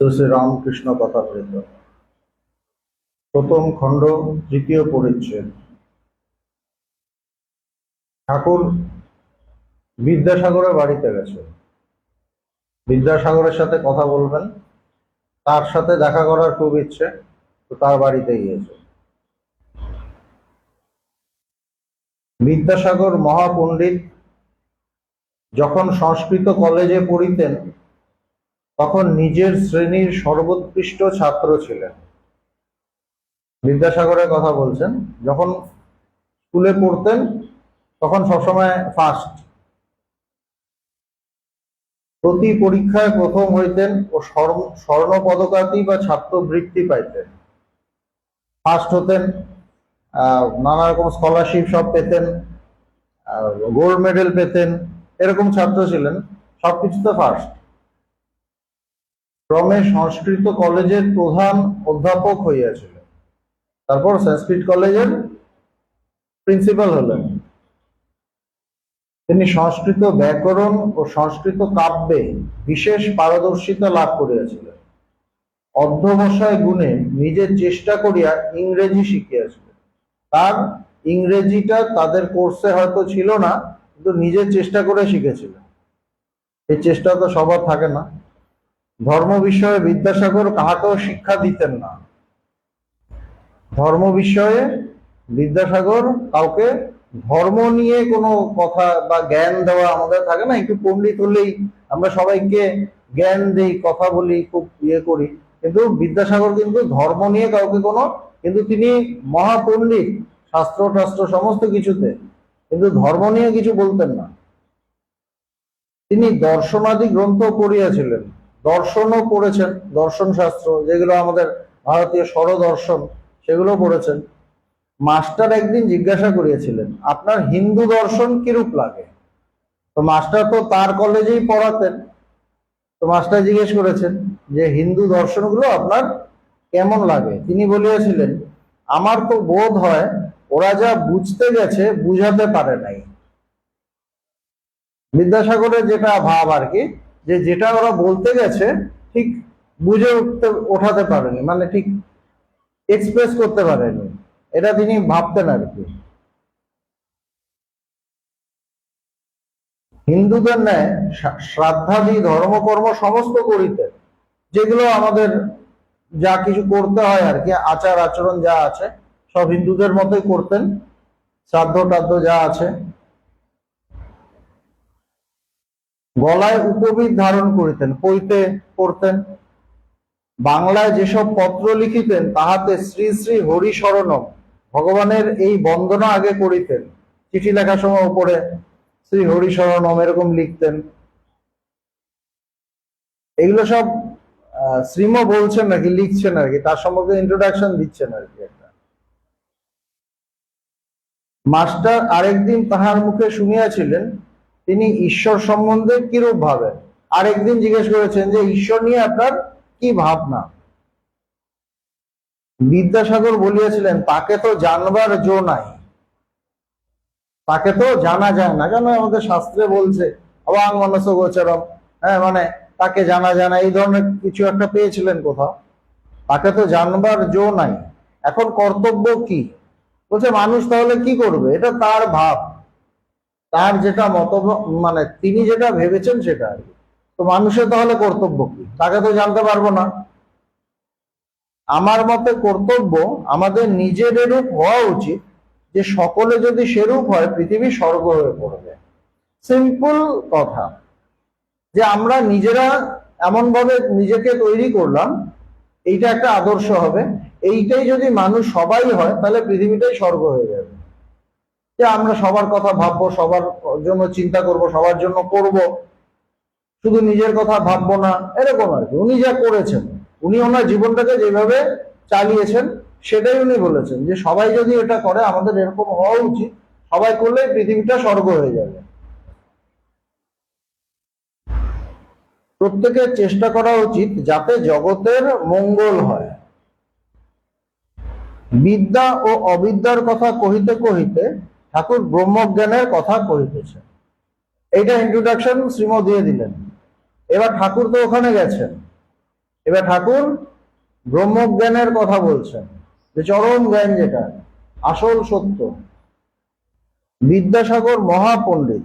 শ্রী শ্রী রামকৃষ্ণ কথামৃত প্রথম খণ্ড তৃতীয় পরিচ্ছেদ। ঠাকুর বিদ্যাসাগরের বাড়িতে গেছে, বিদ্যাসাগরের সাথে কথা বলবেন, তার সাথে দেখা করার খুব ইচ্ছে, তো তার বাড়িতে গিয়েছে। বিদ্যাসাগর মহাপণ্ডিত যখন সংস্কৃত কলেজে পড়িতেন তখন নিজের শ্রেণীর সর্বোৎকৃষ্ট ছাত্র ছিলেন। বিদ্যাসাগরের কথা বলছেন, যখন স্কুলে পড়তেন তখন সবসময় ফার্স্ট, প্রতি পরীক্ষায় প্রথম হইতেন ও স্বর্ণ পদকাতি বা ছাত্রবৃত্তি পাইতেন, ফার্স্ট হতেন, নানা রকম স্কলারশিপ সব পেতেন, গোল্ড মেডেল পেতেন, এরকম ছাত্র ছিলেন, সবকিছুতে ফার্স্ট। ক্রমে সংস্কৃত কলেজের প্রধান অধ্যাপক হইয়াছিলেন, তারপর সংস্কৃত কলেজের প্রিন্সিপাল হলেন। তিনি সংস্কৃত ব্যাকরণ ও সংস্কৃত কাব্যে বিশেষ পারদর্শিতা লাভ করিয়াছিলেন। অধ্যবসায় গুণে নিজের চেষ্টা করিয়া ইংরেজি শিখিয়াছিলেন। তার ইংরেজিটা তাদের কোর্সে হয়তো ছিল না, কিন্তু নিজের চেষ্টা করে শিখেছিলেন। এই চেষ্টা তো সবার থাকে না। ধর্ম বিষয়ে বিদ্যাসাগর কাহাকেও শিক্ষা দিতেন না। ধর্ম বিষয়ে বিদ্যাসাগর কাউকে ধর্ম নিয়ে কোনো কথা বা জ্ঞান দেওয়া, আমাদের থাকে না, একটু পণ্ডিত হলেই আমরা সবাইকে জ্ঞান দিই, কথা বলি, খুব ইয়ে করি, কিন্তু বিদ্যাসাগর কিন্তু ধর্ম নিয়ে কাউকে কোনো, কিন্তু তিনি মহাপণ্ডিত, শাস্ত্র টাস্ত্র সমস্ত কিছুতে, কিন্তু ধর্ম নিয়ে কিছু বলতেন না। তিনি দর্শনাদি গ্রন্থ পড়িয়াছিলেন, দর্শনও পড়েছেন, দর্শন শাস্ত্র যেগুলো আমাদের ভারতীয় স্বরদর্শন সেগুলো পড়েছেন। মাস্টার একদিন জিজ্ঞাসা করিয়াছিলেন, আপনার হিন্দু দর্শন কিরূপ লাগে? তো মাস্টার তো তার কলেজেই পড়াতেন, তো মাস্টার জিজ্ঞেস করেছেন যে হিন্দু দর্শনগুলো আপনার কেমন লাগে? তিনি বলিয়াছিলেন, আমার তো বোধ হয় ওরা যা বুঝতে গেছে বুঝাতে পারে নাই। বিদ্যাসাগরের যেটা ভাব আর কি, যে যেটা ওরা বলতে গেছে ঠিক বুঝে ওঠাতে পারেনি, মানে ঠিক এক্সপ্রেস করতে পারেনি, এটা তিনি ভাবতেন আর কি। হিন্দুদের ন্যায় শ্রাদ্ধাদি ধর্মকর্ম সমস্ত করিতেন, যেগুলো আমাদের যা কিছু করতে হয় আর কি, আচার আচরণ যা আছে সব হিন্দুদের মতোই করতেন, শ্রাদ্ধ টাদ্ধ যা আছে। গলায় উপবীত ধারণ করিতেন, পইতে পড়তেন। বাংলায় যেসব পত্র লিখিতেন তাহাতে শ্রী শ্রী হরি শরণম, ভগবানের এই বন্দনা আগে করিতেন। চিঠি লেখার সময় উপরে শ্রী হরি শরণম এরকম লিখতেন। এগুলো সব শ্রীম বলছেন নাকি, লিখছেন আর কি, তার সম্পর্কে ইন্ট্রোডাকশন দিচ্ছেন আর কি একটা। মাস্টার আরেকদিন তাহার মুখে শুনিয়াছিলেন তিনি ঈশ্বর সম্বন্ধে কিরূপ ভাবেন। আরেকদিন জিজ্ঞেস করেছেন যে ঈশ্বর নিয়ে আপনার কি ভাবনা। বিদ্যাসাগর বলিয়াছিলেন, তাকে তো জানবার জো নাই, তাকে তো জানা যায় না, কেন আমাদের শাস্ত্রে বলছে অবাং মনস গোচরম, হ্যাঁ, মানে তাকে জানা যায় না, এই ধরনের কিছু একটা পেয়েছিলেন কোথাও। তাকে তো জানবার জো নাই, এখন কর্তব্য কি? বলছে মানুষ তাহলে কি করবে, এটা তার ভাব, তার যেটা মত, মানে তিনি যেটা ভেবেছেন সেটা আর কি। তো মানুষের তাহলে কর্তব্য কি, তাকে তো জানতে পারবো না। আমার মতে কর্তব্য আমাদের নিজের এরূপ হওয়া উচিত যে সকলে যদি সেরূপ হয় পৃথিবী স্বর্গ হয়ে পড়বে। সিম্পল কথা, যে আমরা নিজেরা এমন ভাবে নিজেকে তৈরি করলাম, এইটা একটা আদর্শ হবে। এইটাই যদি মানুষ সবাই হয় তাহলে পৃথিবীটাই স্বর্গ হয়ে যাবে। যে আমরা সবার কথা ভাববো, সবার জন্য চিন্তা করব, সবার জন্য করব, শুধু নিজের কথা ভাববো না, এরকম আর কি। উনি যা করেছেন, উনি ওনার জীবনটাকে যেভাবে চালিয়েছেন সেটাই উনি বলেছেন যে সবাই যদি এটা করে, আমাদের এরকম হওয়া উচিত, সবাই করলে পৃথিবীটা স্বর্গ হয়ে যাবে। প্রত্যেকের চেষ্টা করা উচিত যাতে জগতের মঙ্গল হয়। বিদ্যা ও অবিদ্যার কথা কহিতে কহিতে ঠাকুর ব্রহ্মজ্ঞানের কথা কহিতেছেন। এইটা ইন্ট্রোডাকশন শ্রীমদ দিয়ে দিলেন। এবার ঠাকুর তো ওখানে গেছেন, এবার ঠাকুর ব্রহ্মজ্ঞানের কথা বলছেন, যে চরম জ্ঞান যেটা আসল সত্য। বিদ্যাসাগর মহাপণ্ডিত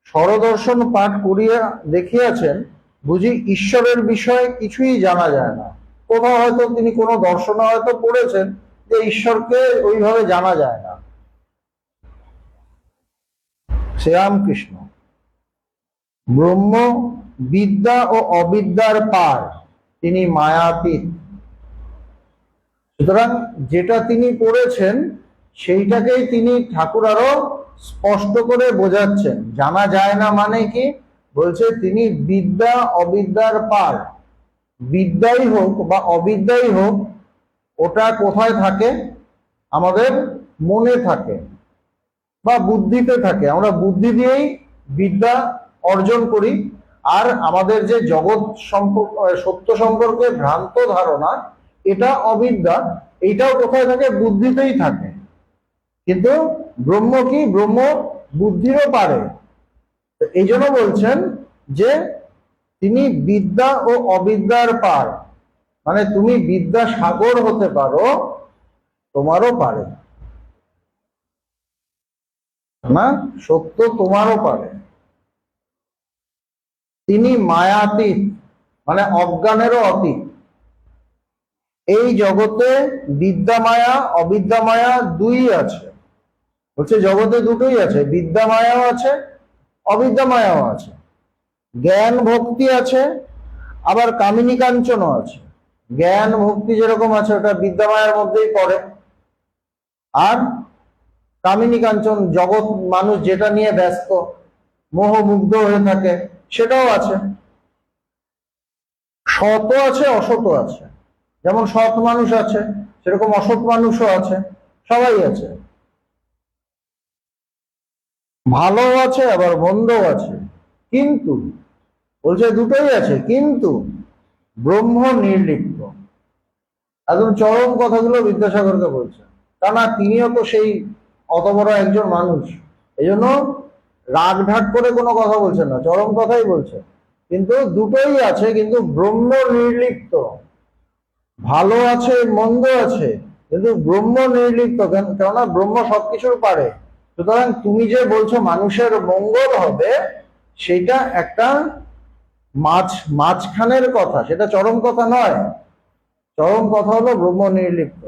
স্বরদর্শন পাঠ করিয়া দেখিয়াছেন, বুঝি ঈশ্বরের বিষয়ে কিছুই জানা যায় না। কোথাও হয়তো তিনি কোনো দর্শনে হয়তো পড়েছেন যে ঈশ্বরকে ওইভাবে জানা যায় না। শ্রীরামকৃষ্ণ ব্রহ্ম বিদ্যা ও অবিদ্যার পার, তিনি মায়াতীত। সুতরাং যেটা তিনি পড়েছেন সেইটাকেই তিনি ঠাকুর আরো স্পষ্ট করে বোঝাচ্ছেন। জানা যায় না মানে কি বলছে, তিনি বিদ্যা অবিদ্যার পার। বিদ্যাই হোক বা অবিদ্যাই হোক, ওটা কোথায় থাকে? আমাদের মনে থাকে বা বুদ্ধিতে থাকে। আমরা বুদ্ধি দিয়েই বিদ্যা অর্জন করি। আর আমাদের যে জগৎ সত্য সম্পর্কে ভ্রান্ত ধারণা, এটা অবিদ্যা। এইটাও কোথায় থাকে? বুদ্ধিতেই থাকে। কিন্তু ব্রহ্ম কি? ব্রহ্ম বুদ্ধিরও পারে। এই জন্য বলছেন যে তিনি বিদ্যা ও অবিদ্যার পার, মানে তুমি বিদ্যা সাগর হতে পারো, তোমারও পারে না, সত্য তোমারও পারে। তিনি মায়াতীত, মানে অজ্ঞানেরও অতীত। এই জগতে বিদ্যা মায়া অবিদ্যা মায়া দুই আছে। বলছে জগতে দুটোই আছে, বিদ্যা মায়াও আছে, অবিদ্যা মায়াও আছে। জ্ঞান ভক্তি আছে, আবার কামিনী কাঞ্চনও আছে। জ্ঞান ভক্তি যেরকম আছে ওটা বিদ্যা মায়ার মধ্যেই পড়ে। আর কামিনী কাঞ্চন, জগৎ মানুষ যেটা নিয়ে ব্যস্ত, মোহমুগ্ধ হয়ে থাকে, সেটাও আছে। সৎও আছে, অসৎও আছে। যেমন সৎ মানুষ আছে, সেরকম অসৎ মানুষও আছে, সবাই আছে। ভালো আছে আবার মন্দও আছে। কিন্তু বলছে দুটোই আছে, কিন্তু ব্রহ্ম নির্লিপ্ত। একদম চরম কথাগুলো বিদ্যাসাগরকে বলছে, কেননা তিনিও তো সেই অত বড় একজন মানুষ। এই জন্য রাগ ঢাক করে কোনো কথা বলছেন না, চরম কথাই বলছে। কিন্তু দুটোই আছে, কিন্তু ব্রহ্ম নির্লিপ্ত। ভালো আছে মন্দ আছে, কিন্তু ব্রহ্ম নির্লিপ্ত। কেননা ব্রহ্ম সবকিছুর পারে। সুতরাং তুমি যে বলছো মানুষের মঙ্গল হবে, সেটা একটা মাঝখানের কথা, সেটা চরম কথা নয়। চরম কথা হলো ব্রহ্ম নির্লিপ্ত।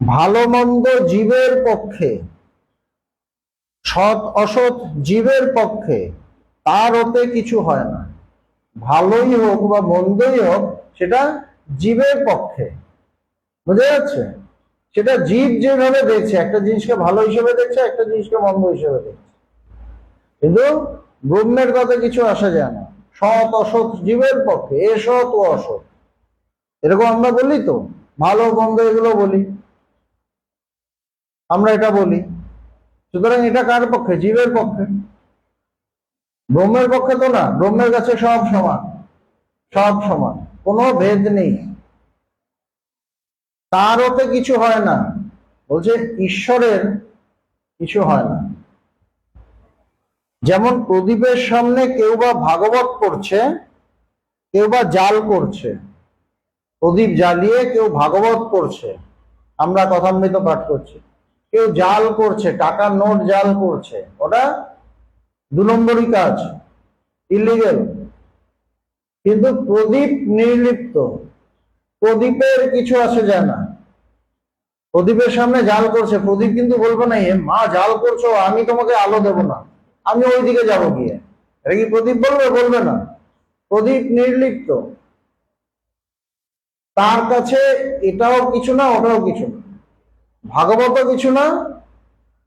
ভালো মন্দ জীবের পক্ষে, সৎ অসৎ জীবের পক্ষে, তার ওতে কিছু হয় না। ভালোই হোক বা মন্দই হোক, সেটা জীবের পক্ষে। বুঝা যাচ্ছে? সেটা জীব যেভাবে দেখছে, একটা জিনিসকে ভালো হিসেবে দেখছে, একটা জিনিসকে মন্দ হিসেবে দেখছে। কিন্তু ব্রহ্মের কথা কিছু আসা যায় না। সৎ অসৎ জীবের পক্ষে, এ সৎ ও অসৎ, এরকম আমরা বলি তো, ভালো মন্দ এগুলো বলি, আমরা এটা বলি। সুতরাং এটা কার পক্ষে? জীবের পক্ষে। ব্রহ্মের পক্ষে তো না। ব্রহ্মের কাছে সব সমান, সব সমান, কোনো ভেদ নেই। তার ওতে কিছু হয় না। বলছে ঈশ্বরের কিছু হয় না। যেমন প্রদীপের সামনে কেউ বা ভাগবত করছে, কেউ বা জাল করছে। প্রদীপ জ্বালিয়ে কেউ ভাগবত করছে, আমরা কথামৃত পাঠ করছি। কেউ জাল করছে, টাকার নোট জাল করছে, ওটা 2 নম্বরই কাজ, ইলিগেল। কিন্তু প্রদীপ নির্লিপ্ত, প্রদীপের কিছু আসে যায় না। প্রদীপের সামনে জাল করছে, প্রদীপ কিন্তু বলবে না, মা জাল করছো, আমি তোমাকে আলো দেব না, আমি ওইদিকে যাবো গিয়ে। এটা কি প্রদীপ বলবে? বলবে না। প্রদীপ নির্লিপ্ত, তার কাছে এটাও কিছু না, ওটাও কিছু না, ভাগবতও কিছু না,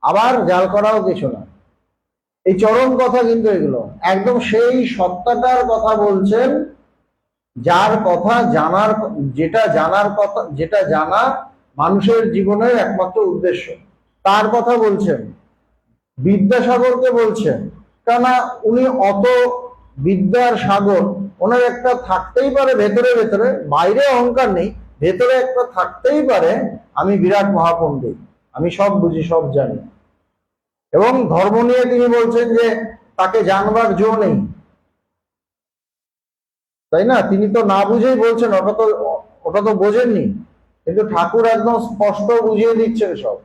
আবার জাল করাও কিছু না। এই চরম কথা কিন্তু এগুলো একদম সেই সত্তাটার কথা বলছেন, যার কথা জানার, যেটা জানার কথা, যেটা জানা মানুষের জীবনের একমাত্র উদ্দেশ্য, তার কথা বলছেন। বিদ্যাসাগরকে বলছেন, কেননা উনি অত বিদ্যার সাগর, ওনার একটা থাকতেই পারে ভেতরে ভেতরে, বাইরে অহংকার নেই, ভেতরে একটা থাকতেই পারে, আমি বিরাট মহাপণ্ডিত, আমি সব বুঝি, সব জানি। এবং ধর্ম নিয়ে তিনি বলছেন যে তাকে জানবার জো নেই, তাই না? তিনি তো না বুঝেই বলছেন, ওটা তো বোঝেননি, কিন্তু ঠাকুর একদম স্পষ্ট বুঝিয়ে দিচ্ছেন সব।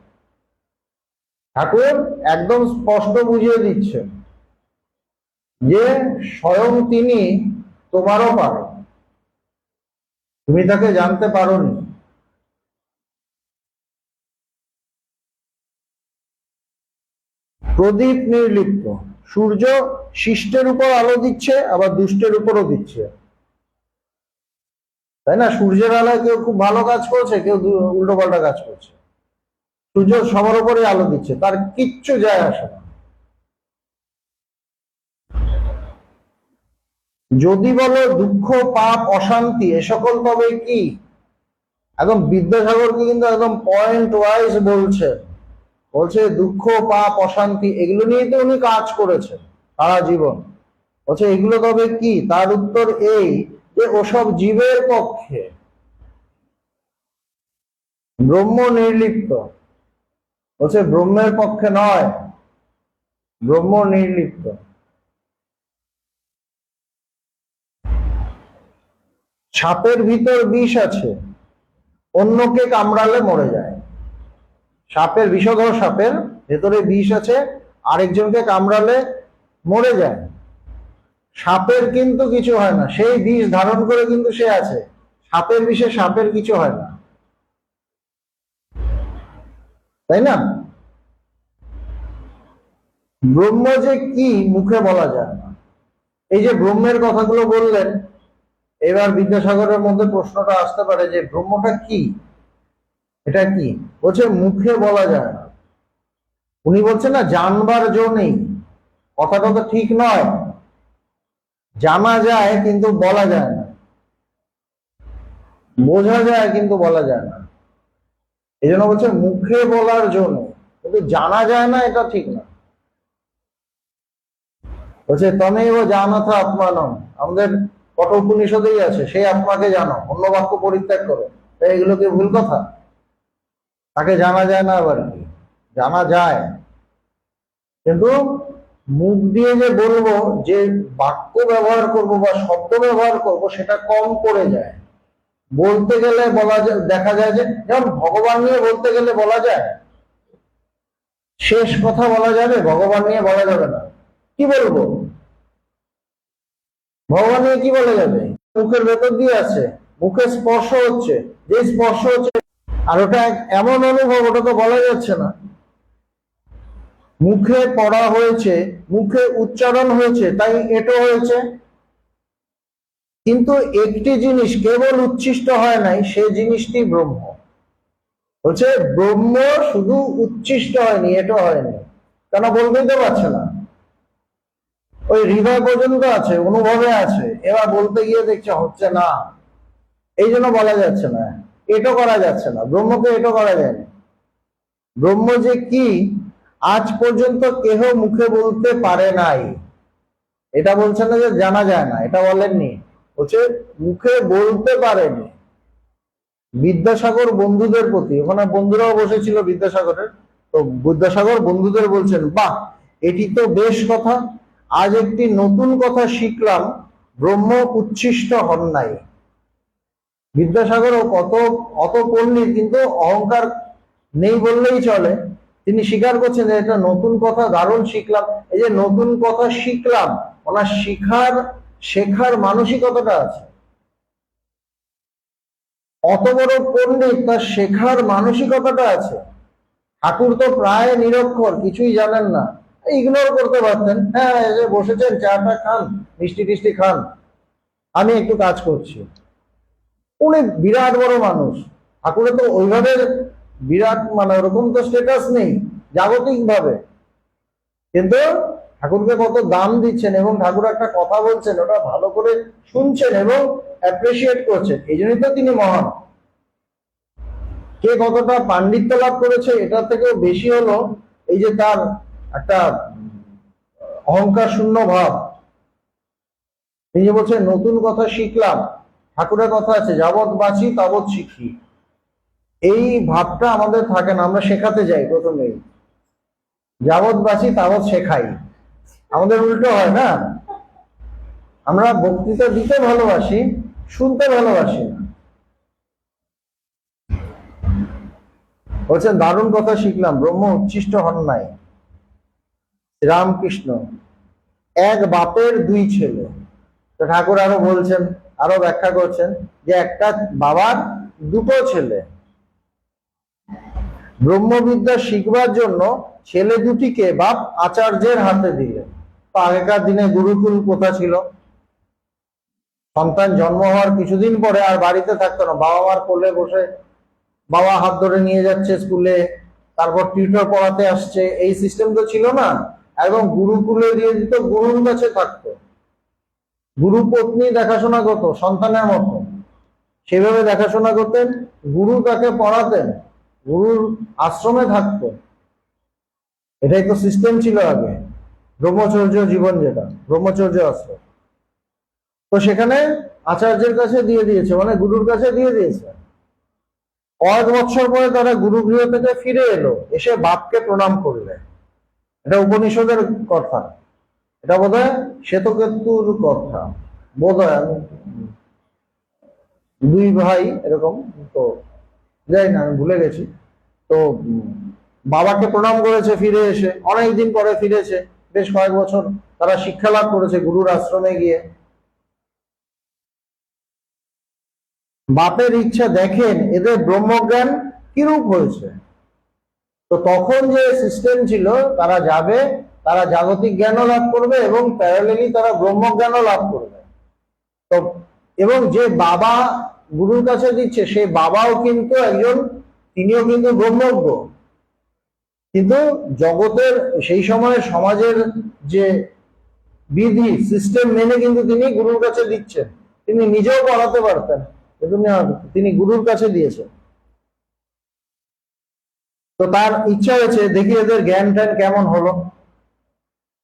ঠাকুর একদম স্পষ্ট বুঝিয়ে দিচ্ছেন যে স্বয়ং তিনি তোমারও পারো, তুমি তাকে জানতে পারোনি। প্রদীপ নির্লিপ্ত, সূর্য শিষ্টের উপর আলো দিচ্ছে, আবার দুষ্টের উপরও দিচ্ছে, তাই না? সূর্যের আলোয় কেউ খুব ভালো কাজ করছে, কেউ উল্টো পাল্টা কাজ করছে। সূর্য সবার উপরে আলো দিচ্ছে, তার কিচ্ছু যায় আসে না। যদি বলো দুঃখ পাপ অশান্তি এ সকল তবে কি, একদম বিদ্যাসাগরকে কিন্তু একদম পয়েন্ট ওয়াইজ বলছে দুঃখ পাপ অশান্তি এগুলো নিয়ে তো উনি কাজ করেছেন সারা জীবন। বলছে এগুলো তবে কি, তার উত্তর এই যে ওসব জীবের পক্ষে। ব্রহ্ম নির্লিপ্ত, বলছে ব্রহ্মের পক্ষে নয়, ব্রহ্ম নির্লিপ্ত। সাপের ভিতর বিষ আছে, অন্যকে কামড়ালে মরে যায়। সাপের বিষধর সাপের ভেতরে বিষ আছে, আরেকজনকে কামড়ালে মরে যায়। সাপের কিন্তু কিছু হয় না, সেই বিষ ধারণ করে কিন্তু সে আছে। সাপের বিষে সাপের কিছু হয় না, তাই না? ব্রহ্ম যে কি মুখে বলা যায় না। এই যে ব্রহ্মের কথাগুলো বললেন, এবার বিদ্যাসাগরের মধ্যে প্রশ্নটা আসতে পারে যে ব্রহ্মটা কি, এটা কি? বলছে মুখে বলা যায় না। উনি বলছেন না জানবার জো নেই, কথাটা তো ঠিক নয়। জানা যায় কিন্তু বলা যায় না, বোঝা যায় কিন্তু বলা যায় না। এই জন্য বলছে মুখে বলার জন্য, কিন্তু জানা যায় না, এটা ঠিক না। বলছে তমেব জানাথ আত্মানম, আমাদের কঠোপনিষদেই আছে, সেই আত্মাকে জানো, অন্য বাক্য পরিত্যাগ করো। তাই এগুলো কি ভুল কথা? তাকে জানা যায় না, আবার কি জানা যায়, কিন্তু মুখ দিয়ে যে বলবো, যে বাক্য ব্যবহার করব বা শব্দ ব্যবহার করব, সেটা কম করে যায়। বলতে গেলে বলা যায়, দেখা যায় যে যেমন ভগবান নিয়ে বলতে গেলে বলা যায়, শেষ কথা বলা যাবে, ভগবান নিয়ে বলা যাবে না। কি বলবো ভগবান নিয়ে, কি বলা যাবে? মুখের ভেতর দিয়ে আছে, মুখে স্পর্শ হচ্ছে, যে স্পর্শ হচ্ছে, আর ওটা এমন অনুভব, ওটা তো বলা যাচ্ছে না। মুখে পড়া হয়েছে, মুখে উচ্চারণ হয়েছে, তাই এটো হয়েছে। কিন্তু একটি জিনিস কেবল উচ্ছিষ্ট হয় নাই, সে জিনিসটি ব্রহ্ম। বলছে ব্রহ্ম শুধু উচ্ছিষ্ট হয়নি, এটো হয়নি। কেন বলতেই তো পারছে না, ওই হৃদয় পর্যন্ত আছে, অনুভবে আছে, এবার বলতে গিয়ে দেখছে হচ্ছে না, এই জন্য বলা যাচ্ছে না, এটো করা যাচ্ছে না। ব্রহ্মকে এটো করা যায় না। ব্রহ্ম যে কি আজ পর্যন্ত কেহ মুখে বলতে পারে নাই। এটা বলছেন না যে জানা যায় না, এটা বলেননি, বলছে মুখে বলতে পারেনি। বিদ্যাসাগর বন্ধুদের প্রতি, ওখানে বন্ধুরাও বসেছিল বিদ্যাসাগরের, তো বিদ্যাসাগর বন্ধুদের বলছেন বাহ, এটি তো বেশ কথা, আজ একটি নতুন কথা শিখলাম, ব্রহ্ম উচ্ছিষ্ট হন নাই। বিদ্যাসাগর অত পণ্ডিত, কিন্তু অহংকার নেই বললেই চলে। তিনি স্বীকার করছেন যে এটা নতুন কথা, দারুণ শিখলাম। এই যে নতুন কথা শিখলাম, ওনার শেখার মানসিকতাটা আছে। অত বড় পণ্ডিত, তার শেখার মানসিকতাটা আছে। ঠাকুর তো প্রায় নিরক্ষর, কিছুই জানেন না, ইগনোর করতে পারতেন, হ্যাঁ বসেছেন, চাটা খান, মিষ্টি টিষ্টি খান, আমি একটু কাজ করছি। উনি বিরাট বড় মানুষ, ঠাকুরের তো ওইভাবে বিরাট, মানে ওরকম তো স্ট্যাটাস নেই জাগতিক ভাবে, কিন্তু ঠাকুরকে কত দাম দিচ্ছেন, এবং ঠাকুর একটা কথা বলছেন, ওটা ভালো করে শুনছেন এবং অ্যাপ্রিসিয়েট করছেন, এই জন্যই তো তিনি মহান। কে কতটা পাণ্ডিত্য লাভ করেছে, এটার থেকেও বেশি হলো এই যে তার একটা অহংকার শূন্য ভাব। তিনি বলছেন নতুন কথা শিখলাম, ঠাকুরের কথা আছে যাবৎ বাঁচি তাবৎ শিখি। এই ভাবটা আমাদের থাকে না, আমরা শেখাতে যাই প্রথমেই, যাবৎ বাঁচি তাবৎ শেখাই, আমাদের উল্টো হয় না, আমরা বক্তৃতা দিতে ভালোবাসি, শুনতে ভালোবাসি না। বলছেন দারুণ কথা শিখলাম, ব্রহ্ম উচ্ছিষ্ট হন নাই। রামকৃষ্ণ, এক বাপের দুই ছেলে। তো ঠাকুর আরো বলছেন, আরো ব্যাখ্যা করছেন যে একটা বাবার দুটো ছেলে, ব্রহ্মবিদ্যা শিখবার জন্য ছেলে দুটিকে বাপ আচার্যের হাতে দিলেন। তো আগেকার দিনে গুরুকুল প্রথা ছিল, সন্তান জন্ম হওয়ার কিছুদিন পরে আর বাড়িতে থাকতো না, বাবা মার কোলে বসে বাবা হাত ধরে নিয়ে যাচ্ছে স্কুলে, তারপর টিউটর পড়াতে আসছে, এই সিস্টেম তো ছিল না। একদম গুরুকুলে দিয়ে দিত, গুরুর কাছে থাকতো, গুরু পত্নী দেখাশোনা করতো সন্তানের মতো, সেভাবে দেখাশোনা করতেন, গুরু তাকে পড়াতেন, গুরুর আশ্রমে থাকতো। এটাই তো সিস্টেম ছিল আগে, ব্রহ্মচর্য জীবন, যেটা ব্রহ্মচর্য আশ্রম। তো সেখানে আচার্যের কাছে দিয়ে দিয়েছে, মানে গুরুর কাছে দিয়ে দিয়েছে। কয়েক বছর পরে তারা গুরুগৃহ থেকে ফিরে এলো, এসে বাপকে প্রণাম করলে। এটা উপনিষদের কথা, এটা বোধ হয় শ্বেতকেতুর কথা, বোধ হয়, আমি দুই ভাই এরকম, তো যাই না, আমি ভুলে গেছি। তো বাবাকে প্রণাম করেছে ফিরে এসে, অনেকদিন পরে ফিরেছে, বেশ কয়েক বছর তারা শিক্ষা লাভ করেছে গুরুর আশ্রমে গিয়ে। বাপের ইচ্ছা দেখেন এদের ব্রহ্মজ্ঞান কিরূপ হয়েছে। তো তখন যে সিস্টেম ছিল, তারা যাবে, তারা জাগতিক জ্ঞানও লাভ করবে এবং প্যারালেলি তারা ব্রহ্মজ্ঞানও লাভ করবে। তো এবং যে বাবা গুরুর কাছে দিচ্ছে, সেই বাবাও কিন্তু একজন, তিনিও কিন্তু ব্রহ্মজ্ঞ, কিন্তু জগতের সেই সময় সমাজের যে বিধি সিস্টেম মেনে কিন্তু তিনি গুরুর কাছে দিচ্ছেন। তিনি নিজেও পড়াতে পারতেন, কিন্তু তিনি গুরুর কাছে দিয়েছেন। তো তার ইচ্ছা হয়েছে দেখি এদের জ্ঞান ট্যান কেমন হলো।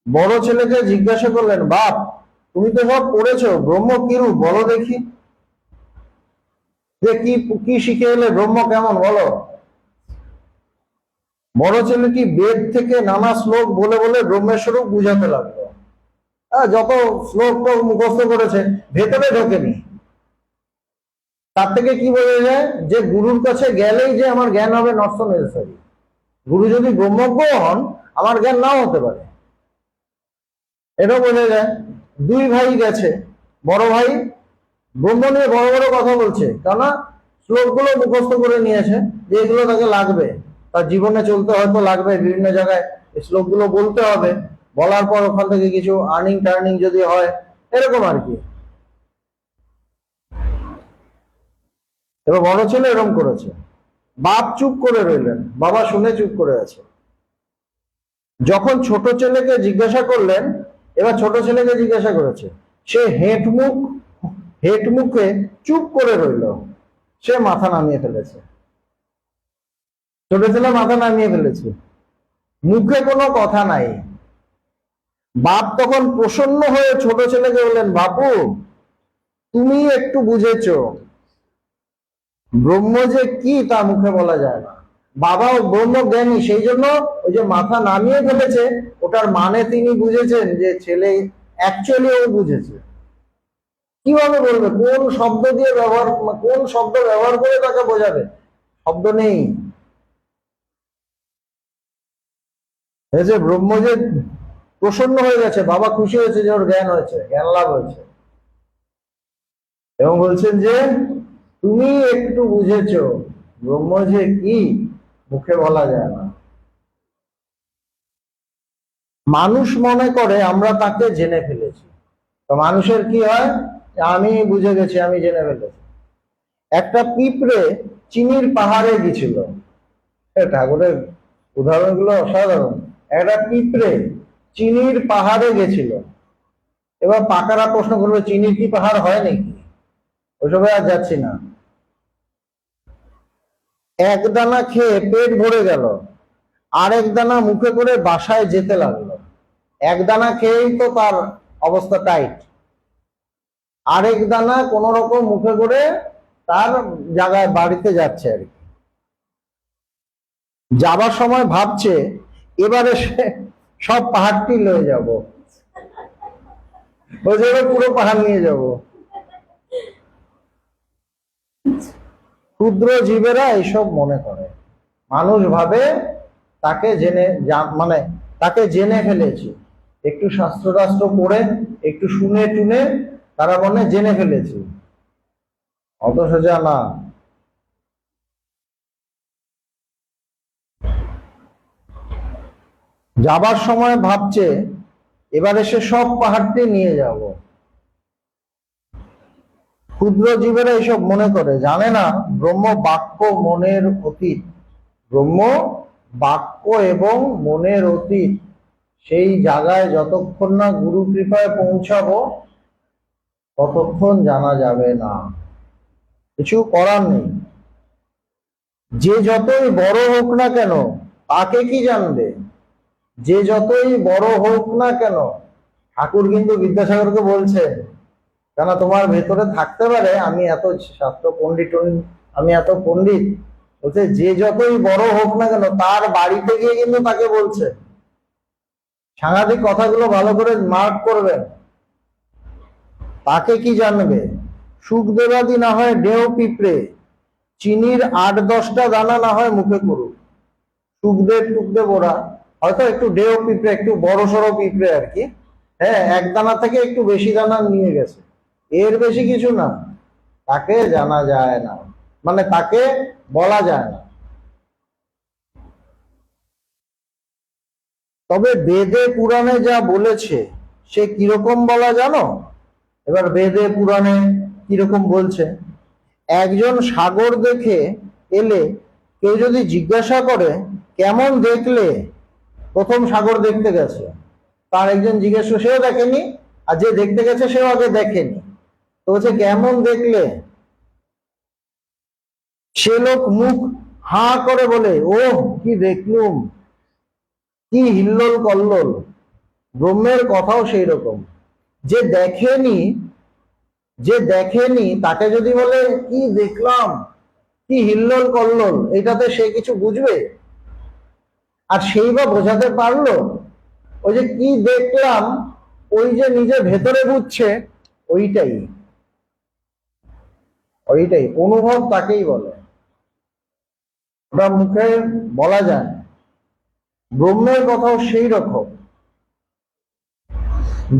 বড় ছেলেকে জিজ্ঞাসা করলেন, বাপ তুমি তো সব পড়েছো, ব্রহ্ম কিরূপ বলো দেখি, যে কি কি শিখে এলে, ব্রহ্ম কেমন বলো। বড় ছেলেটি বেদ থেকে নানা শ্লোক বলে বলে ব্রহ্মের স্বরূপ বুঝাতে লাগলো। যত শ্লোক মুখস্থ করেছে, ভেতরে ঢোকেনি। তার থেকে কি বোঝা যায় যে গুরুর কাছে গেলেই যে আমার জ্ঞান হবে, নট সো নেসেসারি। গুরু যদি ব্রহ্মজ্ঞ হন, আমার জ্ঞান নাও হতে পারে, এটাও বোঝা যায়। দুই ভাই গেছে, বড় ভাই ব্রহ্ম নিয়ে বড় বড় কথা বলছে, কেননা শ্লোকগুলো মুখস্থ করে নিয়েছে, যে এগুলো তাকে লাগবে, তার জীবনে চলতে হয়তো লাগবে, বিভিন্ন জায়গায় এই শ্লোকগুলো বলতে হবে, বলার পর ওখান থেকে কিছু আর্নিং টার্নিং যদি হয়, এরকম আর কি। এবার বড় ছেলে এরকম করেছে, বাপ চুপ করে রইলেন, বাবা শুনে চুপ করে আছে। যখন ছোট ছেলেকে জিজ্ঞাসা করলেন, এবার ছোট ছেলেকে জিজ্ঞাসা করেছে, সে হেট মুখে চুপ করে রইল, সে মাথা নামিয়ে ফেলেছে। ছোট ছেলে মাথা নামিয়ে ফেলেছে, মুখে কোনো কথা নাই। বাপ তখন প্রসন্ন হয়ে ছোট ছেলেকে বললেন, বাপু তুমি একটু বুঝেছো, ব্রহ্ম যে কি তা মুখে বলা যায় না। বাবাও ব্রহ্মজ্ঞানী, সেই জন্য ওই যে মাথা নামিয়ে ফেলেছে, ওটার মানে তিনি বুঝেছেন, যে ছেলে অ্যাকচুয়ালি ও বুঝেছে। কিভাবে বলবে, কোন শব্দ দিয়ে ব্যবহার, কোন শব্দ ব্যবহার করে তাকে বোঝাবে, শব্দ নেই। এই যে ব্রহ্ম যে প্রসন্ন হয়ে গেছে, বাবা খুশি হয়েছে যে ওর জ্ঞান হয়েছে, জ্ঞান লাভ হয়েছে, এবং বলছেন যে তুমি একটু বুঝেছো, ব্রহ্ম যে কি মুখে বলা যায় না। মানুষ মনে করে আমরা তাকে জেনে ফেলেছি, তো মানুষের কি হয়, আমি বুঝে গেছি, আমি জেনে ফেলেছি। একটা পিঁপড়ে চিনির পাহাড়ে গেছিল, ঠাকুরের উদাহরণগুলো অসাধারণ। একটা পিঁপড়ে চিনির পাহাড়ে গেছিল, এবার পাকারা প্রশ্ন করবে, চিনির কি পাহাড় হয় নাকি, ওসবে আর যাচ্ছি না। এক দানা খেয়ে পেট ভরে গেল, আরেক দানা মুখে করে বাসায় যেতে লাগলো। এক দানা খেয়েই তো তার অবস্থা টাইট, আরেক দানা কোন রকম মুখে করে তার জায়গায় বাড়িতে যাচ্ছে আর কি। যাবার সময় ভাবছে এবারে সে সব পাহাড়টি লয়ে যাব, বলছে এবার পুরো পাহাড় নিয়ে যাব। ক্ষুদ্র জীবেরা এইসব মনে করে, মানুষ ভাবে তাকে জেনে মানে তাকে জেনে ফেলেছি, একটু শাস্ত্র টাস্ত্র পড়ে একটু শুনে টুনে তারা মনে জেনে ফেলেছি, অথচ যা না। যাবার সময় ভাবছে এবার এসে সব পাহাড়টি নিয়ে যাব। ক্ষুদ্র জীবেরা এইসব মনে করে, জানে না ব্রহ্ম বাক্য মনের অতীত, ব্রহ্ম বাক্য এবং মনের অতীত। সেই জায়গায় যতক্ষণ না গুরু কৃপায় পৌঁছাবো ততক্ষণ জানা যাবে না, কিছু করার নেই। যে যতই বড় হোক না কেন তাকে কি জানবে, যে যতই বড় হোক না কেন। ঠাকুর কিন্তু বিদ্যাসাগরকে বলছে, কেন তোমার ভেতরে থাকতে পারে আমি এত শাস্ত্র পণ্ডিত, আমি এত পণ্ডিত, বলছে যে যতই বড় হোক না কেন তার বাড়িতে গিয়ে কিন্তু তাকে বলছে। সাংঘাতিক কথাগুলো ভালো করে মার্ক করবেন। তাকে কি জানবে, সুখদেবাদি না হয় ডেও পিঁপড়ে, চিনির 8-10টা দানা না হয় মুখে করুক। সুখদেব টুকদেব ওরা হয়তো একটু ডেও পিঁপড়ে, একটু বড় সড়ো পিঁপড়ে আর কি, হ্যাঁ, এক দানা থেকে একটু বেশি দানা নিয়ে গেছে, এর বেশি কিছু না। তাকে জানা যায় না, মানে তাকে বলা যায় না। তবে বেদে পুরাণে যা বলেছে সে কিরকম বলা জানো? এবার বেদে পুরাণে কিরকম বলছে, একজন সাগর দেখে এলে কেউ যদি জিজ্ঞাসা করে কেমন দেখলে, প্রথম সাগর দেখতে গেছে, তার একজন জিজ্ঞেস, সেও দেখেনি আর যে দেখতে গেছে সেও আগে দেখেনি, তো বলছে কেমন দেখলে? সে লোক মুখ হা করে বলে, ও কি দেখলুম, কি হিল্লোল কল্লোল। ব্রহ্মের কথাও সেই রকম, যে দেখেনি, যে দেখেনি তাকে যদি বলে কি দেখলাম, কি হিল্লোল কল্লোল, এটাতে সে কিছু বুঝবে? আর সেই বা বোঝাতে পারলো? ওই যে কি দেখলাম, ওই যে নিজে ভেতরে বুঝছে, ওইটাই ওইটাই অনুভব, তাকেই বলে। ওটা মুখে বলা যায়। ব্রহ্মের কথাও সেই রকম।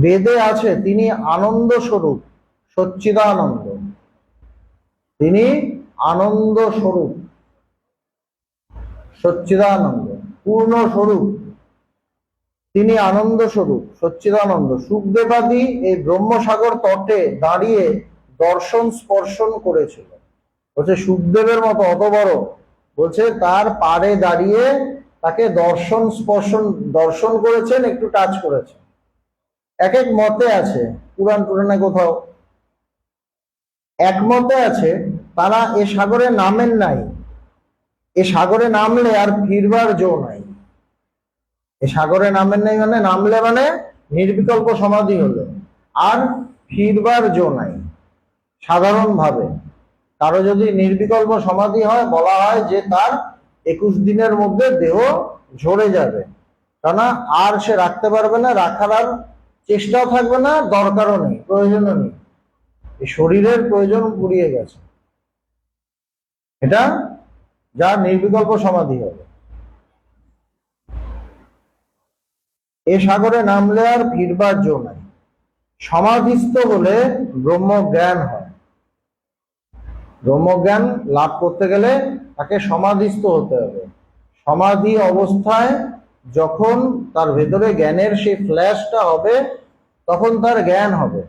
বেদে আছে তিনি আনন্দ স্বরূপ, সচ্চিদানন্দ, তিনি আনন্দ স্বরূপ, সচ্চিদানন্দ, পূর্ণ স্বরূপ, তিনি আনন্দ স্বরূপ, সচ্চিদানন্দ। সুখদেবাদি এই ব্রহ্মসাগর তটে দাঁড়িয়ে দর্শন স্পর্শন করেছিল, বলছে সুখদেবের মতো অত বড়, বলছে তার পাড়ে দাঁড়িয়ে তাকে দর্শন স্পর্শন, দর্শন করেছেন, একটু টাচ করেছেন। এক এক মতে আছে, পুরাণ পুরাণে কোথাও এক মতে আছে তারা এ সাগরে নামেন নাই, এ সাগরে নামলে আর ফিরবার জো নাই। এ সাগরে নামেন নাই মানে নামলে মানে নির্বিকল্প সমাধি হলো, আর ফিরবার জো নাই। সাধারণভাবে কারো যদি নির্বিকল্প সমাধি হয়, বলা হয় যে তার 21 দিনের মধ্যে দেহ ঝরে যাবে, কেননা আর সে রাখতে পারবে না, রাখার আর চেষ্টাও থাকবে না, দরকারও নেই, প্রয়োজনও নেই, এই শরীরের প্রয়োজন পুড়িয়ে গেছে। এটা যার নির্বিকল্প সমাধি হবে। এ সাগরে নামলে আর ফিরবার জো নাই। সমাধিস্থ হলে ব্রহ্মজ্ঞান হয়। ব্রহ্মজ্ঞান লাভ করতে গেলে তাকে সমাধিস্থ হতে হবে। সমাধি অবস্থায় যখন তার ভেতরে জ্ঞানের সেই ফ্ল্যাশটা হবে, তখন তার জ্ঞান হবে,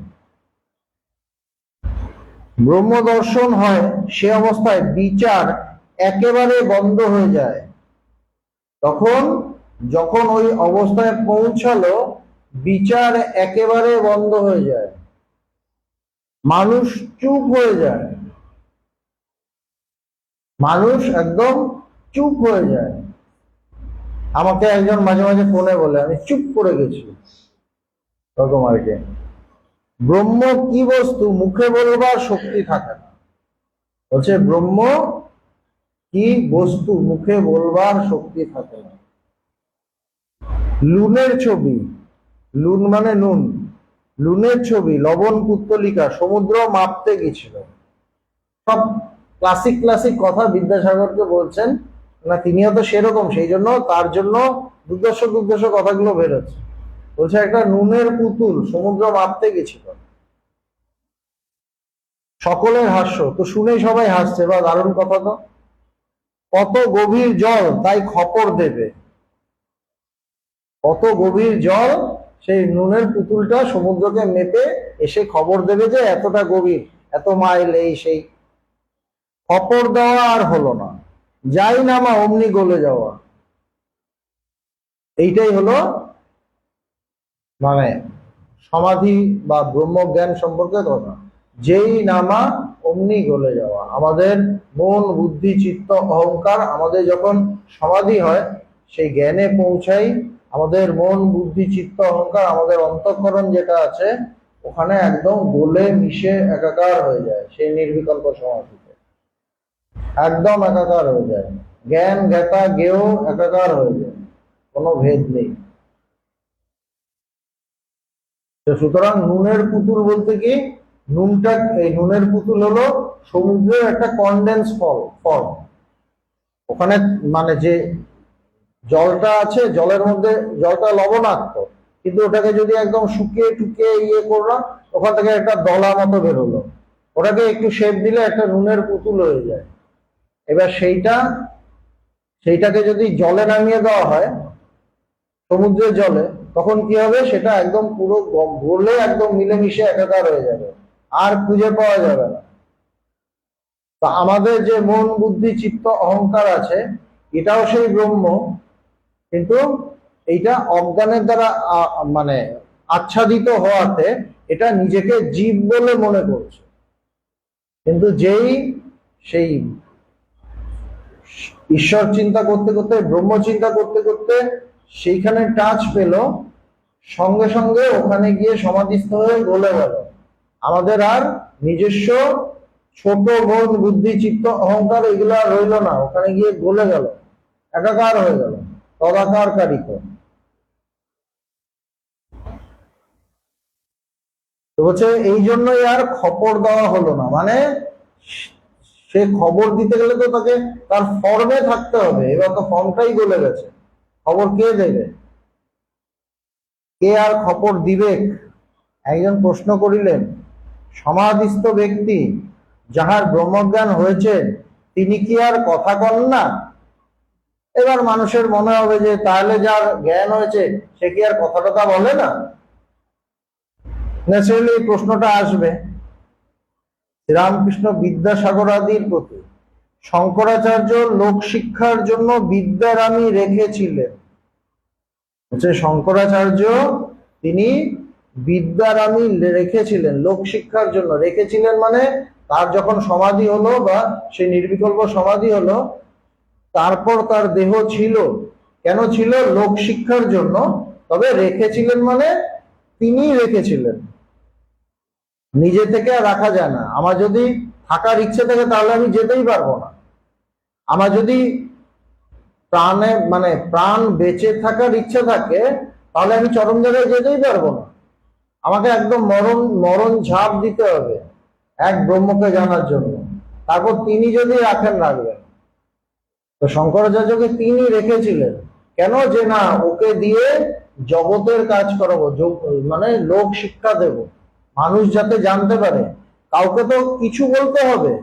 ব্রহ্ম দর্শন হয়। সে অবস্থায় বিচার একেবারে বন্ধ হয়ে যায়। তখন যখন ওই অবস্থায় পৌঁছালো, বিচার একেবারে বন্ধ হয়ে যায়, মানুষ চুপ হয়ে যায়, মানুষ একদম চুপ হয়ে যায়। আমাকে একজন মাঝে মাঝে ফোনে বলে আমি চুপ করে গেছি, রকম আর কি। ব্রহ্ম কি বস্তু মুখে বলবার শক্তি থাকে না, বলছে ব্রহ্ম কি বস্তু মুখে বলবার শক্তি থাকে না। লুনের ছবি, লুন মানে নুন, লুনের ছবি, লবণ পুত্তলিকা, সমুদ্র মাপতে গেছিল। সব ক্লাসিক ক্লাসিক কথা বিদ্যাসাগরকে বলছেন না, তিনিও তো সেরকম, সেই জন্য তার জন্য দুর্দর্শ দুর্দর্শ কথাগুলো বেরোচ্ছে। বলছে একটা নুনের পুতুল সমুদ্র মাপতে গেছিল, সকলের হাস্য, তো শুনেই সবাই হাসছে, বা দারুণ কথা তো। কত গভীর জল তাই খপর দেবে, কত গভীর জল, সেই নুনের পুতুলটা সমুদ্রকে মেপে এসে খবর দেবে যে এতটা গভীর, এত মাইল, এই সেই। খপর দেওয়া আর হলো না, যাই নামা অমনি গলে যাওয়া। এইটাই হলো মানে সমাধি বা ব্রহ্মজ্ঞান সম্পর্কে কথা। যেই নামা অমনি গলে যাওয়া। আমাদের মন বুদ্ধি চিত্ত অহংকার, আমাদের যখন সমাধি হয় সেই জ্ঞানে পৌঁছাই, আমাদের মন বুদ্ধি চিত্ত অহংকার, আমাদের অন্তঃকরণ যেটা আছে ওখানে একদম গলে মিশে একাকার হয়ে যায়। সেই নির্বিকল্প সমাধিতে একদম একাকার হয়ে যায়, জ্ঞান জ্ঞাতা জ্ঞেয় একাকার হয়ে যায়, কোনো ভেদ নেই। তো সুতরাং নুনের পুতুল বলতে কি, নুনটা, এই নুনের পুতুল হলো সমুদ্রের একটা কনডেন্স ফর্ম। ওখানে মানে যে জলটা আছে, জলের মধ্যে জলটা লবণাক্ত, কিন্তু ওটাকে যদি একদম শুকিয়ে টুকিয়ে ইয়ে করলাম, ওখান থেকে একটা দলা মতো বেরোলো, ওটাকে একটু শেপ দিলে একটা নুনের পুতুল হয়ে যায়। এবার সেইটাকে যদি জলে নামিয়ে দেওয়া হয়, সমুদ্রের জলে, তখন কি হবে, সেটা একদম পুরো গলে একদম মিলেমিশে একাকার হয়ে যাবে, আর খুঁজে পাওয়া যাবে না। তা আমাদের যে মন বুদ্ধি চিত্ত অহংকার আছে, এটাও সেই ব্রহ্ম, কিন্তু এইটা অজ্ঞানের দ্বারা মানে আচ্ছাদিত হওয়াতে এটা নিজেকে জীব বলে মনে করছে। কিন্তু যেই সেই ঈশ্বর চিন্তা করতে করতে, ব্রহ্ম চিন্তা করতে করতে সেইখানে টাচ পেল, সঙ্গে সঙ্গে ওখানে গিয়ে সমাধিস্থ হয়ে গলে গেল। আমাদের আর নিজস্ব ছোট মন বুদ্ধি চিত্ত অহংকার এগুলো আর রইল না, ওখানে গিয়ে গলে গেল, একাকার হয়ে গেল, তদাকার কারিত। তো বলছে এই জন্যই আর খবর দেওয়া হলো না, মানে সে খবর দিতে গেলে তো তাকে তার ফর্মে থাকতে হবে, এবার তো ফর্মটাই গলে গেছে, খবর কে দেবে, কে আর খবর দিবে? একজন প্রশ্ন করিলেন, সমাধিস্থ ব্যক্তি যাহার ব্রহ্মজ্ঞান হয়েছে তিনি কি আর কথা কন না? এবার মানুষের মনে হবে যে তাহলে যার জ্ঞান হয়েছে সে কি আর কথা টথা বলে না? ন্যাচারালি এই প্রশ্নটা আসবে। শ্রীরামকৃষ্ণ বিদ্যাসাগর আদির প্রতি শঙ্করাচার্য লোক শিক্ষার জন্য বিদ্যারামী রেখেছিলেন। হচ্ছে শঙ্করাচার্য তিনি বিদ্যারামী রেখেছিলেন, লোক শিক্ষার জন্য রেখেছিলেন, মানে তার যখন সমাধি হলো বা সেই নির্বিকল্প সমাধি হলো, তারপর তার দেহ ছিল, কেন ছিল? লোক শিক্ষার জন্য। তবে রেখেছিলেন মানে তিনি রেখেছিলেন, নিজে থেকে আর রাখা যায় না। আমার যদি থাকার ইচ্ছে থাকে তাহলে আমি যেতেই পারবো না। আমার যদি প্রাণে মানে প্রাণ বেঁচে থাকার ইচ্ছা থাকে তাহলে আমি চরম জায়গায় যেতেই পারবো না। আমাকে একদম মরণ মরণ ঝাঁপ দিতে হবে এক ব্রহ্মকে জানার জন্য, তারপর তিনি যদি রাখেন রাখবেন। তো শঙ্করাচার্যকে তিনি রেখেছিলেন কেন? যে না, ওকে দিয়ে জগতের কাজ করাবো, মানে লোক শিক্ষা দেব, মানুষ যাতে জানতে পারে। কাউকে তো কিছু বলতে হবে,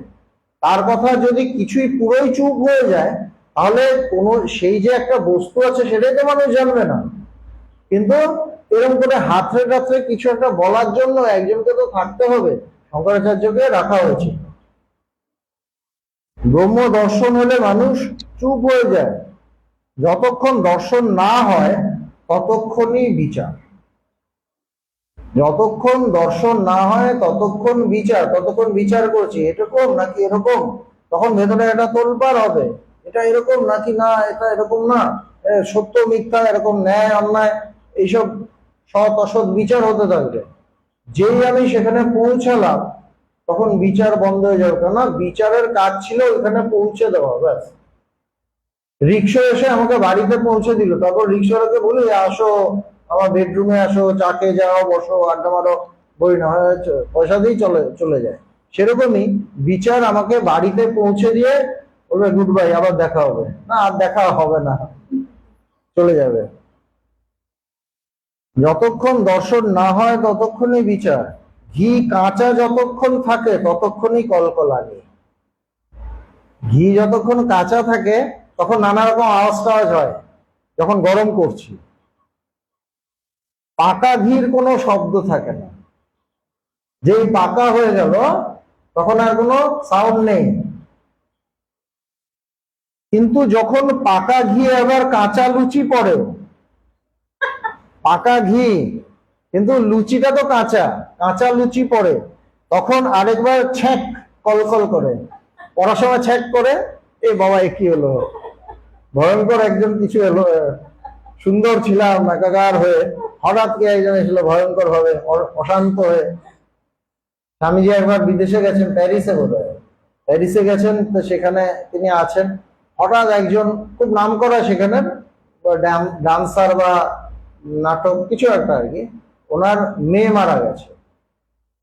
তার কথা যদি কিছুই পুরোই চুপ হয়ে যায় তাহলে কোনো সেই যে একটা বস্তু আছে সেটাই তো মানুষ জানবে না। কিন্তু এরকম করে হাতরে টাতরে কিছু একটা বলার জন্য একজনকে তো থাকতে হবে, শঙ্করাচার্যকে রাখা হয়েছে। ব্রহ্ম দর্শন হলে মানুষ চুপ হয়ে যায়, যতক্ষণ দর্শন না হয় ততক্ষণই বিচার, যতক্ষণ দর্শন না হয় ততক্ষণ বিচার, ততক্ষণ বিচার করছি এরকম নাকি এরকম, তখন ভেতরে একটা তোলপাড় হবে, এটা এরকম নাকি না, এটা এরকম না, সত্য মিথ্যা এরকম, ন্যায় অন্যায়, এইসব সৎ অসৎ বিচার হতে থাকবে। যেই আমি সেখানে পৌঁছালাম তখন বিচার বন্ধ হয়ে যাবে, কেননা বিচারের কাজ ছিল ওখানে পৌঁছে দেওয়া, ব্যাস। রিক্সা এসে আমাকে বাড়িতে পৌঁছে দিল, তারপর রিক্সাওয়ালাকে বলি আসো আমার বেডরুমে আসো, চা খেয়ে যাও, বসো, আড্ডা মারো, বই না হয় পয়সা দিয়েই চলে চলে যায়। সেরকমই বিচার আমাকে বাড়িতে পৌঁছে দিয়ে বলবে গুড বাই, আবার দেখা হবে না, আর দেখা হবে না, চলে যাবে। যতক্ষণ দর্শন না হয় ততক্ষণই বিচার। ঘি কাঁচা যতক্ষণ থাকে ততক্ষণই কলকলানি। ঘি যতক্ষণ কাঁচা থাকে তখন নানা রকম আওয়াজ টাওয়াজ হয়, যখন গরম করছি। পাকা ঘির কোনো শব্দ থাকে না, যেই পাকা হয়ে গেল তখন আর কোনো সাউন্ড নেই। কিন্তু যখন পাকা ঘি আবার কাঁচা লুচি পড়ে, পাকা ঘি কিন্তু লুচিটা তো কাঁচা, কাঁচা লুচি পড়ে, তখন আরেকবার ছ্যাক কলকল করে, পড়ার সময় ছ্যাক করে, এ বাবা এ কি হলো, ভয়ঙ্কর একজন কিছু এলো, সুন্দর ছিলাম একাকার হয়ে, হঠাৎ কে একজন এসেছিল ভয়ঙ্কর ভাবে, অশান্ত হয়ে। স্বামীজি একবার বিদেশে গেছেন, প্যারিসে বোধহয়, প্যারিসে গেছেন, তো সেখানে তিনি আছেন, হঠাৎ একজন খুব নাম করা সেখানের ডান্সার বা নাটক কিছু একটা আর কি, ওনার মেয়ে মারা গেছে।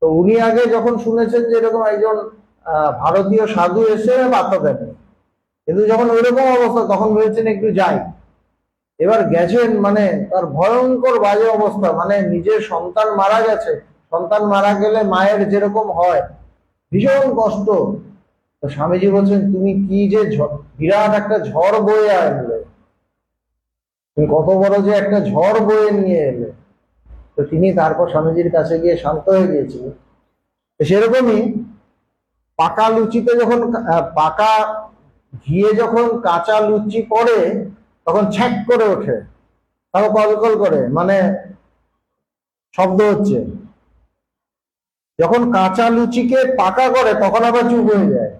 তো উনি আগে যখন শুনেছেন যে এরকম একজন ভারতীয় সাধু এসে, বার্তা দেননি, কিন্তু যখন ওইরকম অবস্থা তখন ভেবেছেন একটু যাই। এবার গেছেন, মানে তার ভয়ঙ্কর বাজে অবস্থা, মানে নিজের সন্তান মারা গেছে, সন্তান মারা গেলে মায়ের যেরকম হয় ভীষণ কষ্ট। তো স্বামীজি বলছেন তুমি কি যে বিরাট একটা ঝড় বয়ে আনলে, তুমি কত বড় যে একটা ঝড় বয়ে নিয়ে এলে। তো তিনি তারপর স্বামীজির কাছে গিয়ে শান্ত হয়ে গিয়েছিলেন। সেরকমই পাকা লুচিতে যখন পাকা ঘিয়ে যখন কাঁচা লুচি পড়ে তখন ছ্যাক করে ওঠে, তারপর কলকল করে, মানে শব্দ হচ্ছে। যখন কাঁচা লুচিকে পাকা করে তখন আবার চুপ হয়ে যায়।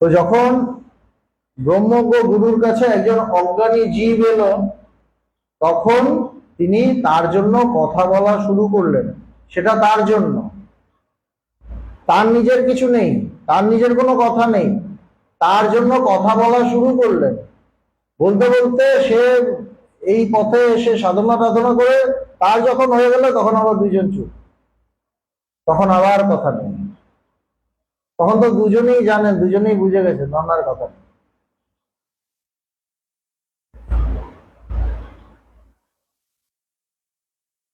তো যখন ব্রহ্মজ্ঞ গুরুর কাছে একজন অজ্ঞানী জীব এলো, তখন তিনি তার জন্য কথা বলা শুরু করলেন। সেটা তার জন্য, তার নিজের কিছু নেই, তার নিজের কোনো কথা নেই, তার জন্য কথা বলা শুরু করলেন। বলতে বলতে সে এই পথে এসে সাধনা টাধনা করে তার যখন হয়ে গেল তখন আবার দুইজন চুপ, তখন আবার কথা নেই। তখন তো দুজনেই জানেন, দুজনেই বুঝে গেছেন রান্নার কথা।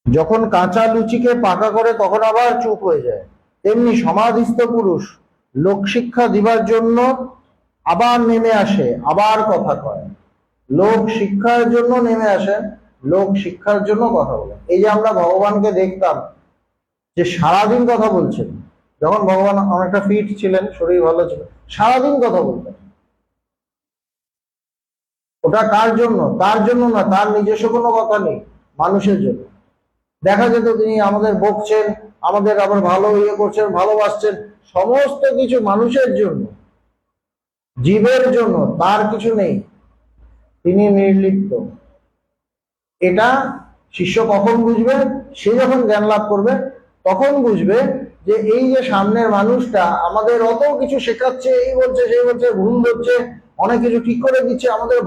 যখন কাঁচা লুচিকে পাকা করে তখন আবার চুপ হয়ে যায়। তেমনি সমাধিস্থ পুরুষ লোক শিক্ষা দিবার জন্য আবার নেমে আসে, আবার কথা কয়। লোক শিক্ষার জন্য নেমে আসেন, লোক শিক্ষার জন্য কথা বলেন। এই যে আমরা ভগবানকে দেখতাম যে সারাদিন কথা বলছেন, যখন ভগবান অনেকটা ফিট ছিলেন, শরীর ভালো ছিল, সারাদিন কথা বলতেন। ওটা কার জন্য? তার জন্য না, তার নিজস্ব কোনো কথা নেই, মানুষের জন্য। দেখা যেত তিনি আমাদের বকছেন, আমাদের আবার ভালো ইয়ে করছেন, ভালোবাসছেন, সমস্ত কিছু মানুষের জন্য, জীবের জন্য, তার কিছু নেই, তিনি নির্লিপ্ত। এটা শিষ্য কখন বুঝবে? সে যখন জ্ঞান লাভ করবে তখন বুঝবে যে এই যে সামনের মানুষটা আমাদের অত কিছু শেখাচ্ছে, এই বলছে সেই বলছে, ভুল ধরছে, অনেক কিছু ঠিক করে দিচ্ছে, আমাদের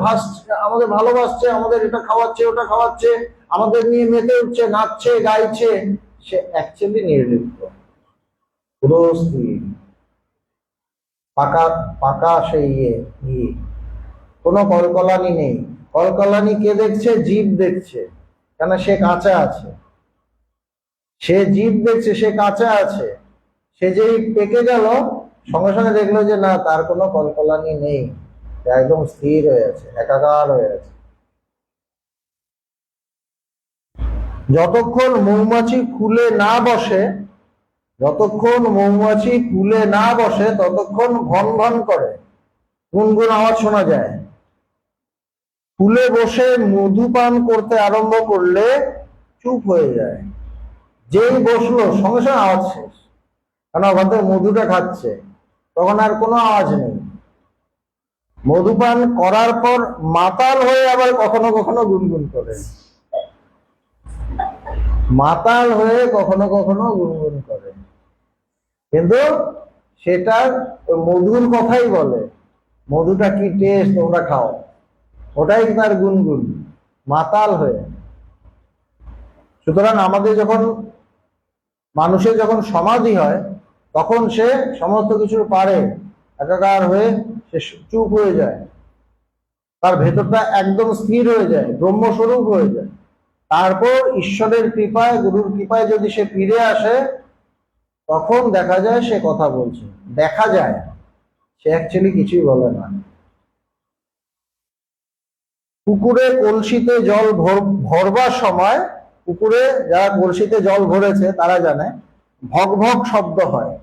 আমাদের ভালোবাসছে, আমাদের এটা খাওয়াচ্ছে ওটা খাওয়াচ্ছে, আমাদের নিয়ে মেতে উঠছে, নাচছে গাইছে, সে অ্যাকচুয়ালি নির্লিপ্ত, পুরো স্থির, পাকা পাকা সেই ইয়ে, কোনো কলকলানি নেই। কলকলানি কে দেখছে? জীব দেখছে, কেন সে কাঁচা আছে, সে জীব দেখছে, সে কাঁচা আছে। সে যেই পেকে গেল সঙ্গে সঙ্গে দেখলো যে না, তার কোনো কলকলানি নেই, একদম স্থির হয়ে আছে, একাকার হয়ে আছে। যতক্ষণ মৌমাছি ফুলে না বসে, যতক্ষণ মৌমাছি ফুলে না বসে ততক্ষণ ভন ভন করে, গুনগুন আওয়াজ শোনা যায়। ফুলে বসে মধু পান করতে আরম্ভ করলে চুপ হয়ে যায়। যেই বসলো সঙ্গে সঙ্গে আওয়াজ শেষ, কারণ ওখান মধুটা খাচ্ছে, তখন আর কোনো আওয়াজ নেই। মধুপান করার পর মাতাল হয়ে আবার কখনো কখনো গুনগুন করে, মাতাল হয়ে কখনো কখনো গুনগুন করে, কিন্তু সেটা মধুর কথাই বলে, মধুটা কি টেস্ট তোমরা খাও, ওটাই তার গুনগুন। মাতাল হয়ে। সুতরাং আমাদের যখন মানুষের যখন সমাধি হয় তখন সে সমস্ত কিছুর পারে একাকার হয়ে সে চুপ হয়ে যায়, তার ভেতরটা একদম স্থির হয়ে যায়, ব্রহ্মস্বরূপ হয়ে যায়। তারপর ঈশ্বরের কৃপায়, গুরুর কৃপায় যদি সে ফিরে আসে তখন দেখা যায় সে কথা বলছে, দেখা যায় সে অ্যাকচুয়ালি কিছুই বলে না। পুকুরে কলসিতে জল ভরবার সময়, পুকুরে যারা কলসিতে জল ভরেছে তারা জানে ভগ ভগ শব্দ হয়,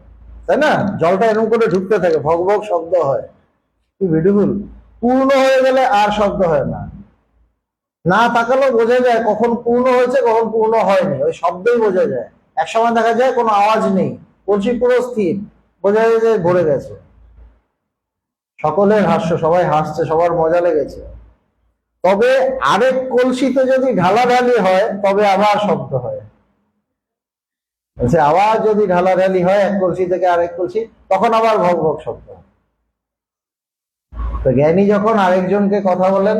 তাই না? জলটা এরকম করে ঢুকতে থাকে, ভগ ভগ শব্দ হয়, কি বিউটিফুল। পূর্ণ হয়ে গেলে আর শব্দ হয় না, না তাকালেও বোঝা যায় কখন পূর্ণ হয়েছে কখন পূর্ণ হয়নি, ওই শব্দই বোঝা যায়। এক সময় দেখা যায় কোনো আওয়াজ নেই, কলসি পুরো স্থির, বোঝা যায় যে ভরে গেছে। সকলের হাস্য, সবাই হাসছে, সবার মজা লেগেছে। তবে আরেক কলসিতে যদি ঢালাঢালি হয় তবে আবার শব্দ হয়। আবার যদি ঢালাঢালি হয় এক কলসি থেকে আরেক কলসি, তখন আবার ভগ ভগ শব্দ। তো জ্ঞানী যখন আরেকজনকে কথা বলেন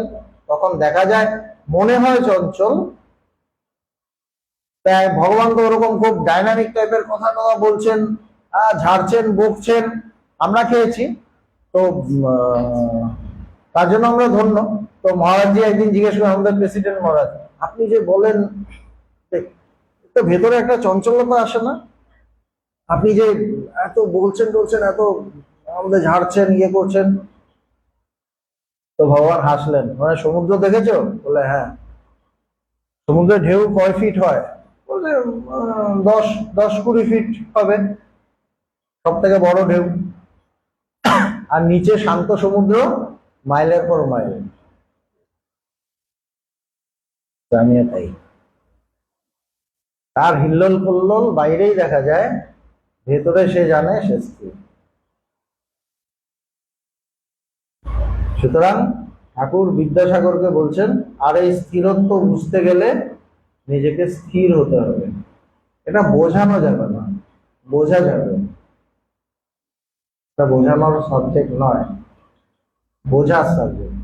তখন দেখা যায় মনে হয় চঞ্চল, তাই ভগবান তো ওরকম খুব ডাইনামিক টাইপের কথা বলছেন, ঝাড়ছেন, বকছেন, আমরা খেয়েছি তো, তার জন্য আমরা ধন্য। তো মহারাজজি একদিন জিজ্ঞেস করেন, আমাদের প্রেসিডেন্ট মহারাজ, আপনি যে বলেন তো ভেতরে একটা চঞ্চলতা আসে না? আপনি যে এত বলছেন টলছেন, এত আমাদের ঝাড়ছেন, ইয়ে করছেন। তো ভগবান হাসলেন, মানে সমুদ্র দেখেছো? বলে হ্যাঁ। সমুদ্রের ঢেউ কয় ফিট হয়? বলে 10-20 ফিট হবে, সব থেকে বড় ঢেউ। আর নিচে শান্ত সমুদ্র, মাইলের পর মাইল। আমিও তাই, তার হিল্লোল কল্লোল বাইরেই দেখা যায়, ভেতরে সে জানে সে স্থির। সুতরাং ঠাকুর বিদ্যাসাগরকে বলছেন, আর এই স্থিরত্ব বুঝতে গেলে নিজেকে স্থির হতে হবে। এটা বোঝানো যাবে না, বোঝা যাবে, এটা বোঝানোর সাবজেক্ট নয়, বোঝার সাবজেক্ট।